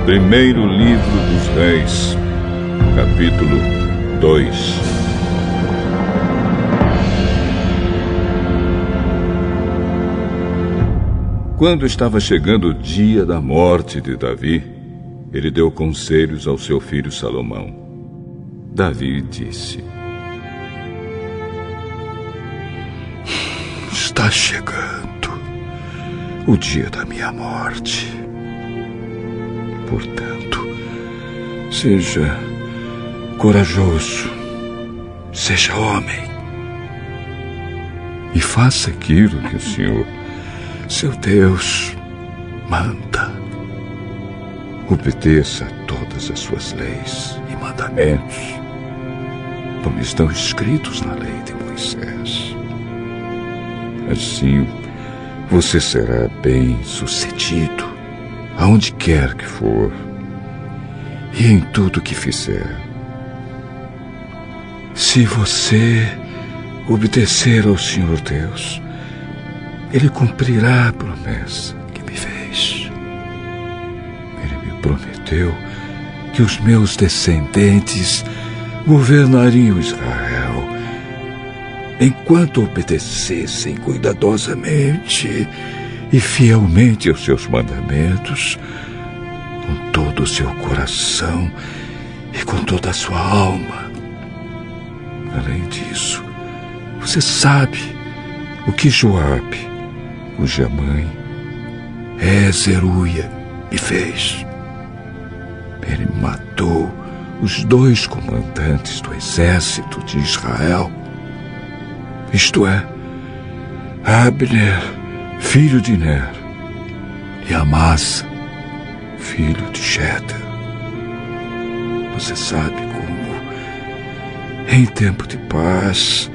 Primeiro livro dos Reis, capítulo 2. Quando estava chegando o dia da morte de Davi, ele deu conselhos ao seu filho Salomão. Davi disse: Está chegando o dia da minha morte. Portanto, seja corajoso, seja homem, e faça aquilo que o Senhor, seu Deus, manda. Obedeça a todas as suas leis e mandamentos, como estão escritos na lei de Moisés. Assim, você será bem-sucedido aonde quer que for e em tudo que fizer. Se você obedecer ao Senhor Deus, Ele cumprirá a promessa que me fez. Ele me prometeu que os meus descendentes governariam Israel enquanto obedecessem cuidadosamente e fielmente aos seus mandamentos, com todo o seu coração e com toda a sua alma. Além disso, você sabe o que Joabe, cuja mãe é Zeruia, me fez. Ele matou os 2 comandantes do exército de Israel, isto é, Abner, filho de Ner, e Amasa, filho de Jeter. Você sabe como, em tempo de paz,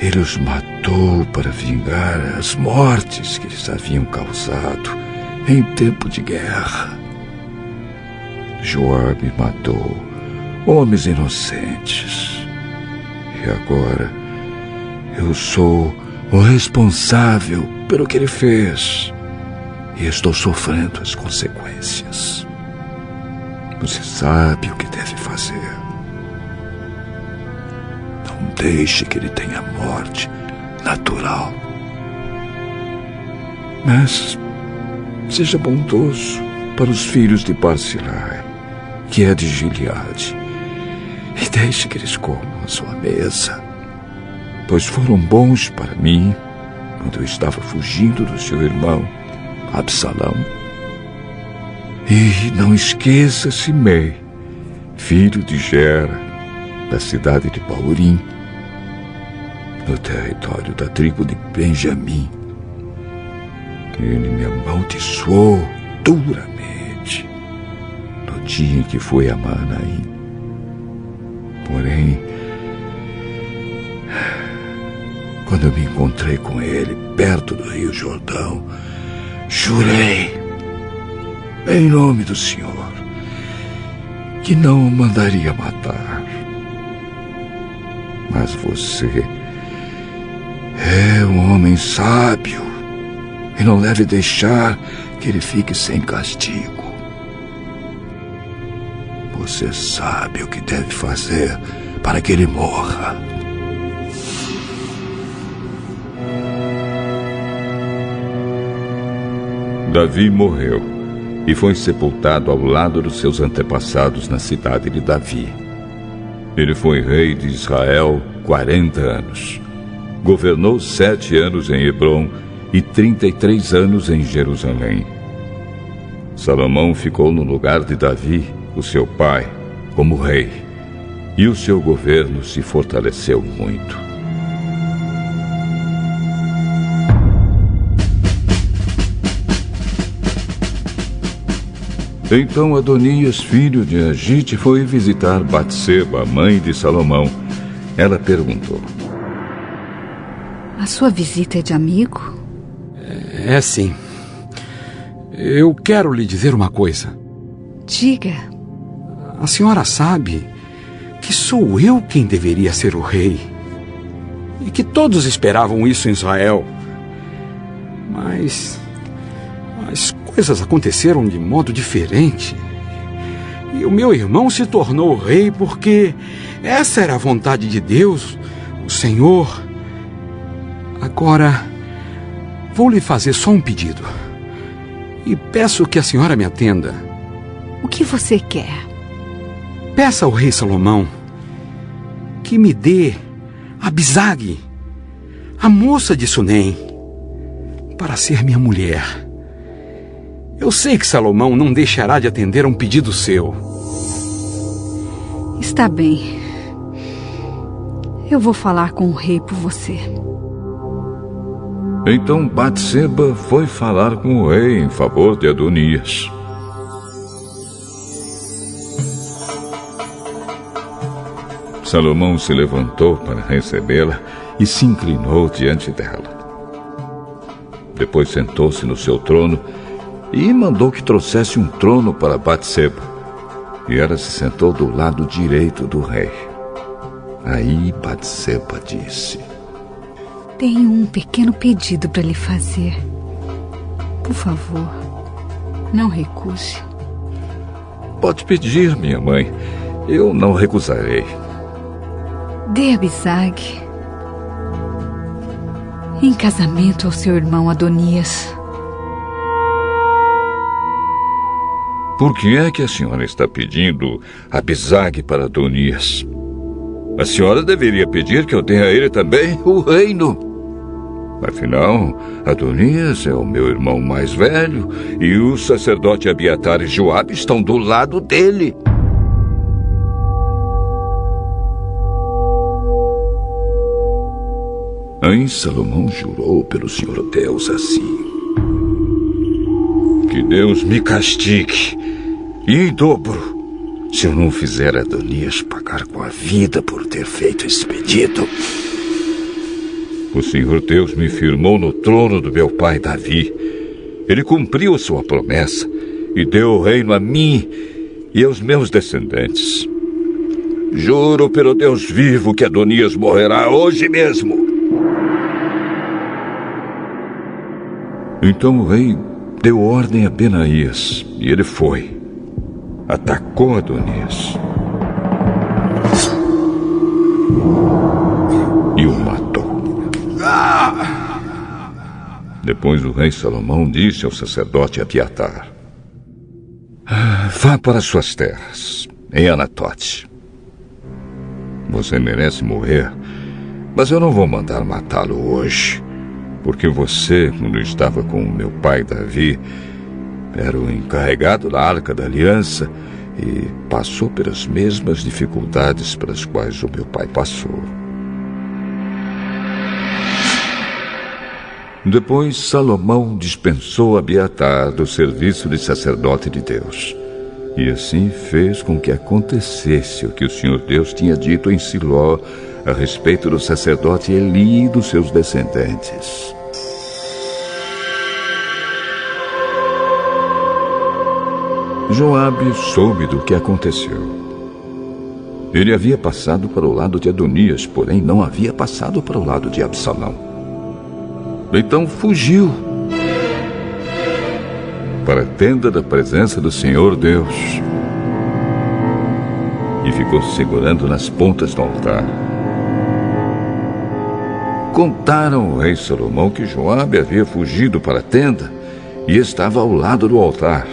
ele os matou para vingar as mortes que eles haviam causado em tempo de guerra. Joabe matou homens inocentes, e agora eu sou o responsável pelo que ele fez e estou sofrendo as consequências. Você sabe o que deve fazer. Não deixe que ele tenha morte natural. Mas seja bondoso para os filhos de Barzilai, que é de Gileade, e deixe que eles comam a sua mesa, pois foram bons para mim quando eu estava fugindo do seu irmão, Absalão. E não esqueça Simei, filho de Gera, da cidade de Baurim, no território da tribo de Benjamim. Ele me amaldiçoou duramente no dia em que foi a Manaim. Porém, quando eu me encontrei com ele perto do Rio Jordão, jurei, em nome do Senhor, que não o mandaria matar. Mas você é um homem sábio e não deve deixar que ele fique sem castigo. Você sabe o que deve fazer para que ele morra. Davi morreu e foi sepultado ao lado dos seus antepassados na cidade de Davi. Ele foi rei de Israel 40 anos. Governou 7 anos em Hebrom e 33 anos em Jerusalém. Salomão ficou no lugar de Davi, o seu pai, como rei, e o seu governo se fortaleceu muito. Então Adonias, filho de Agite, foi visitar Batseba, mãe de Salomão. Ela perguntou: A sua visita é de amigo? É sim. Eu quero lhe dizer uma coisa. Diga. A senhora sabe que sou eu quem deveria ser o rei. E que todos esperavam isso em Israel. Mas as coisas aconteceram de modo diferente. E o meu irmão se tornou rei porque essa era a vontade de Deus, o Senhor. Agora, vou lhe fazer só um pedido. E peço que a senhora me atenda. O que você quer? Peça ao rei Salomão que me dê Abisag, a moça de Sunem, para ser minha mulher. Eu sei que Salomão não deixará de atender a um pedido seu. Está bem. Eu vou falar com o rei por você. Então Batseba foi falar com o rei em favor de Adonias. Salomão se levantou para recebê-la e se inclinou diante dela. Depois sentou-se no seu trono e mandou que trouxesse um trono para Batseba. E ela se sentou do lado direito do rei. Aí Batseba disse: Tenho um pequeno pedido para lhe fazer. Por favor, não recuse. Pode pedir, minha mãe. Eu não recusarei. Dê Abisag em casamento ao seu irmão Adonias. Por que é que a senhora está pedindo Abisag para Adonias? A senhora deveria pedir que eu dê a ele também o reino. Afinal, Adonias é o meu irmão mais velho e o sacerdote Abiatar e Joabe estão do lado dele. Aí Salomão jurou pelo Senhor Deus assim: Que Deus me castigue, e em dobro, se eu não fizer Adonias pagar com a vida por ter feito esse pedido. O Senhor Deus me firmou no trono do meu pai Davi. Ele cumpriu sua promessa e deu o reino a mim e aos meus descendentes. Juro pelo Deus vivo que Adonias morrerá hoje mesmo. Então o rei deu ordem a Benaías e ele foi. Atacou Adonias e o matou. Depois o rei Salomão disse ao sacerdote Abiatar: Vá para suas terras, em Anatote. Você merece morrer, mas eu não vou mandar matá-lo hoje, porque você, quando estava com o meu pai Davi, era o encarregado da Arca da Aliança e passou pelas mesmas dificuldades pelas quais o meu pai passou. Depois Salomão dispensou Abiatar do serviço de sacerdote de Deus. E assim fez com que acontecesse o que o Senhor Deus tinha dito em Siló a respeito do sacerdote Eli e dos seus descendentes. Joabe soube do que aconteceu. Ele havia passado para o lado de Adonias, porém não havia passado para o lado de Absalão. Então fugiu para a tenda da presença do Senhor Deus e ficou segurando nas pontas do altar. Contaram ao rei Salomão que Joabe havia fugido para a tenda e estava ao lado do altar.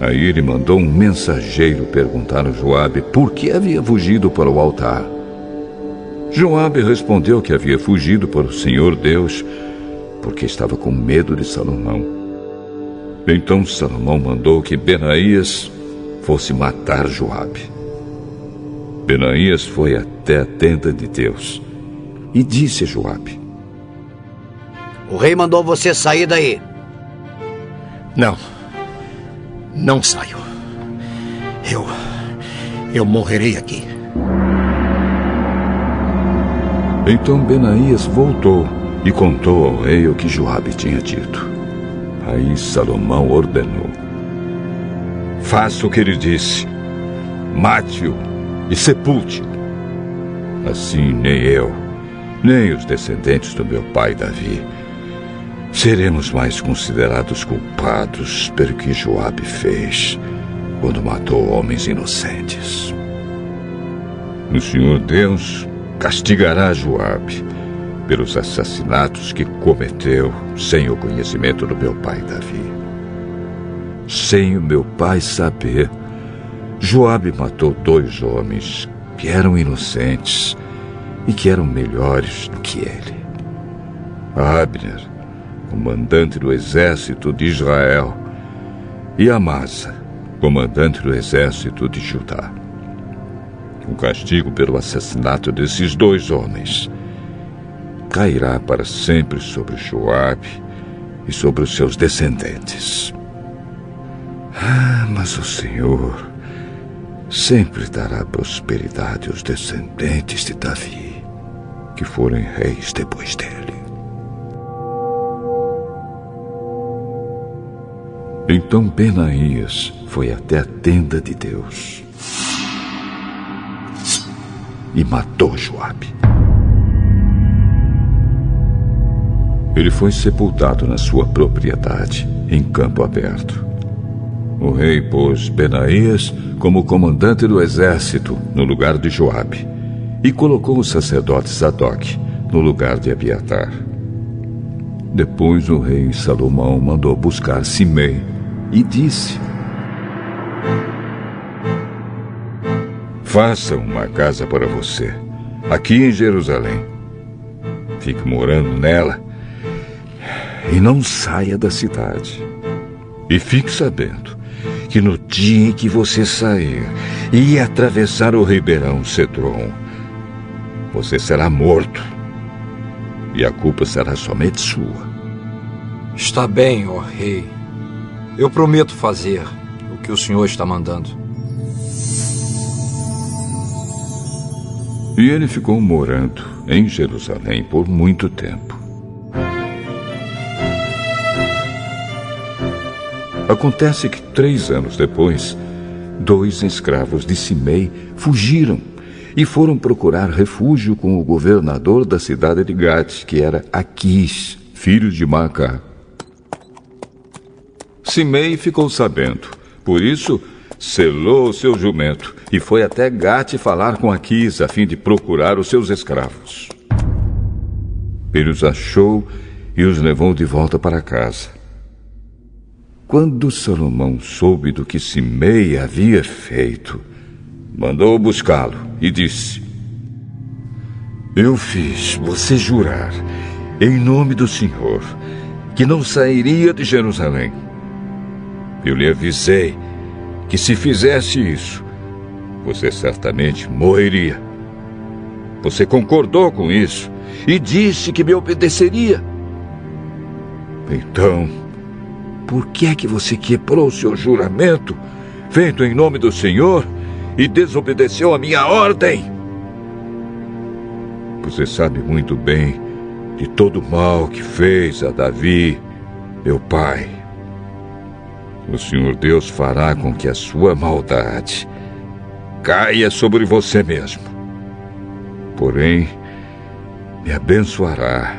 Aí ele mandou um mensageiro perguntar a Joabe por que havia fugido para o altar. Joabe respondeu que havia fugido para o Senhor Deus porque estava com medo de Salomão. Então Salomão mandou que Benaías fosse matar Joabe. Benaías foi até a tenda de Deus e disse a Joabe: O rei mandou você sair daí. Não saio. Eu morrerei aqui. Então Benaías voltou e contou ao rei o que Joabe tinha dito. Aí Salomão ordenou: Faça o que ele disse. Mate-o e sepulte-o. Assim nem eu, nem os descendentes do meu pai Davi seremos mais considerados culpados pelo que Joabe fez, quando matou homens inocentes. O Senhor Deus castigará Joabe pelos assassinatos que cometeu sem o conhecimento do meu pai Davi. Sem o meu pai saber, Joabe matou 2 homens que eram inocentes e que eram melhores do que ele. Abner, comandante do exército de Israel, e Amasa, comandante do exército de Judá. O castigo pelo assassinato desses 2 homens cairá para sempre sobre Joabe e sobre os seus descendentes. Mas o Senhor sempre dará prosperidade aos descendentes de Davi, que forem reis depois dele. Então Benaías foi até a tenda de Deus e matou Joabe. Ele foi sepultado na sua propriedade, em campo aberto. O rei pôs Benaías como comandante do exército no lugar de Joabe e colocou o sacerdote Zadok no lugar de Abiatar. Depois o rei Salomão mandou buscar Simei e disse: faça uma casa para você, aqui em Jerusalém. Fique morando nela e não saia da cidade. E fique sabendo que no dia em que você sair e atravessar o ribeirão Cedron, você será morto, e a culpa será somente sua. Está bem, ó rei. Eu prometo fazer o que o senhor está mandando. E ele ficou morando em Jerusalém por muito tempo. Acontece que 3 anos depois, 2 escravos de Simei fugiram e foram procurar refúgio com o governador da cidade de Gate, que era Aquis, filho de Maacá. Simei ficou sabendo, por isso selou o seu jumento e foi até Gate falar com Aquis a fim de procurar os seus escravos. Ele os achou e os levou de volta para casa. Quando Salomão soube do que Simei havia feito, mandou buscá-lo e disse: eu fiz você jurar, em nome do Senhor, que não sairia de Jerusalém. Eu lhe avisei que se fizesse isso, você certamente morreria. Você concordou com isso e disse que me obedeceria. Então, por que é que você quebrou o seu juramento, feito em nome do Senhor, e desobedeceu a minha ordem? Você sabe muito bem de todo o mal que fez a Davi, meu pai. O Senhor Deus fará com que a sua maldade caia sobre você mesmo. Porém, me abençoará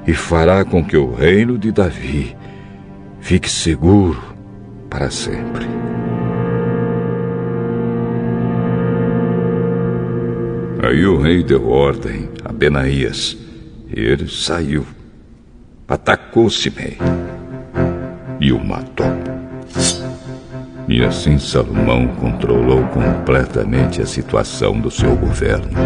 e fará com que o reino de Davi fique seguro para sempre. Aí o rei deu ordem a Benaías e ele saiu, atacou Simei e o matou. E assim Salomão controlou completamente a situação do seu governo.